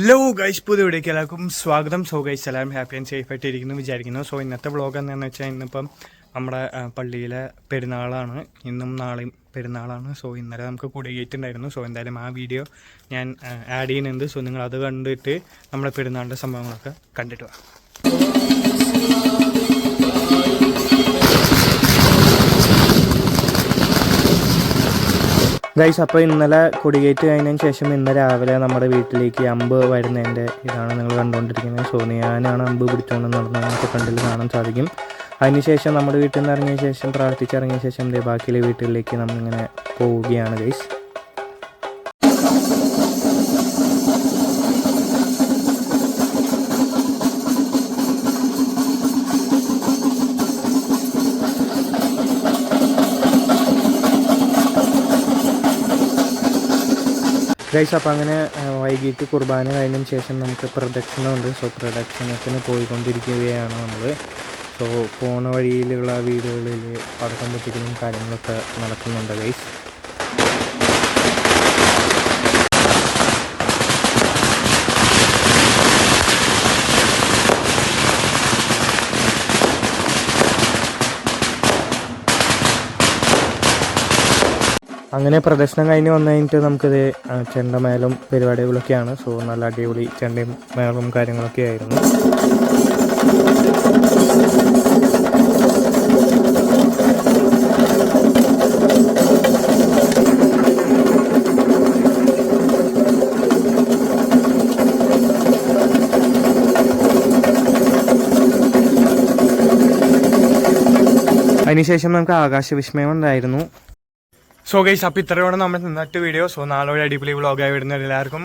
Hello guys, പുതിയ വീഡിയോക്ക് എല്ലാവർക്കും സ്വാഗതം. സോ ഗൈസ്, എല്ലാവരും ഹാപ്പി ആൻഡ് സേഫ് ആയിട്ട് ഇരിക്കുന്നു വിചാരിക്കുന്നു. സോ ഇന്നത്തെ വ്ളോഗ് എന്താണെന്ന് വെച്ചാൽ ഇന്നിപ്പം നമ്മുടെ പള്ളിയിലെ പെരുന്നാളാണ്. ഇന്നും നാളെയും പെരുന്നാളാണ്. സോ ഇന്നലെ നമുക്ക് കുടിയേറ്റുണ്ടായിരുന്നു. സോ എന്തായാലും ആ വീഡിയോ ഞാൻ ആഡ് ചെയ്യുന്നുണ്ട്. സോ നിങ്ങൾ അത് കണ്ടിട്ട് നമ്മുടെ പെരുന്നാളിൻ്റെ സംഭവങ്ങളൊക്കെ കണ്ടിട്ട് വാ. ഗൈസ്, അപ്പോൾ ഇന്നലെ കൊടികേറ്റ് കഴിഞ്ഞതിന് ശേഷം ഇന്ന് രാവിലെ നമ്മുടെ വീട്ടിലേക്ക് അമ്പ് വരുന്നതിൻ്റെ ഇതാണ് നിങ്ങൾ കണ്ടുകൊണ്ടിരിക്കുന്നത്. സോ ഞാനാണ് അമ്പ് പിടിച്ചുകൊണ്ട് നടന്നത്. നമുക്ക് കണ്ടിൽ കാണാൻ സാധിക്കും. അതിനുശേഷം നമ്മുടെ വീട്ടിൽ നിന്ന് ഇറങ്ങിയ ശേഷം പ്രാർത്ഥിച്ചിറങ്ങിയ ശേഷം ബാക്കിയുള്ള വീട്ടുകളിലേക്ക് നമ്മളിങ്ങനെ പോവുകയാണ് ഗൈസ്. ഗൈസ്, അപ്പോൾ അങ്ങനെ വൈകിട്ട് കുർബാന കഴിഞ്ഞതിന് ശേഷം നമുക്ക് പ്രദക്ഷിണമുണ്ട്. സോ പ്രദക്ഷിണത്തിന് പോയിക്കൊണ്ടിരിക്കുകയാണ് നമ്മൾ. സോ പോണ വഴിയിലുള്ള വീടുകളിൽ പടക്കം പൊട്ടിക്കലും കാര്യങ്ങളൊക്കെ നടക്കുന്നുണ്ട് ഗൈസ്. അങ്ങനെ പ്രദർശനം കഴിഞ്ഞ് വന്നു കഴിഞ്ഞിട്ട് നമുക്കിത് ചെണ്ടമേളം പരിപാടികളൊക്കെയാണ്. സോ നല്ല അടിപൊളി ചെണ്ടയും മേളവും കാര്യങ്ങളൊക്കെ ആയിരുന്നു. അതിനുശേഷം നമുക്ക് ആകാശവിസ്മയം ഉണ്ടായിരുന്നു. സോ ഗൈസ്, അപ്പോൾ ഇത്രയോടെ നമ്മൾ നിന്നിട്ട് വീഡിയോ. സോ നാളെ ഒരു അടിപൊളി വ്ളോഗായി വിടുന്നത് എല്ലാവർക്കും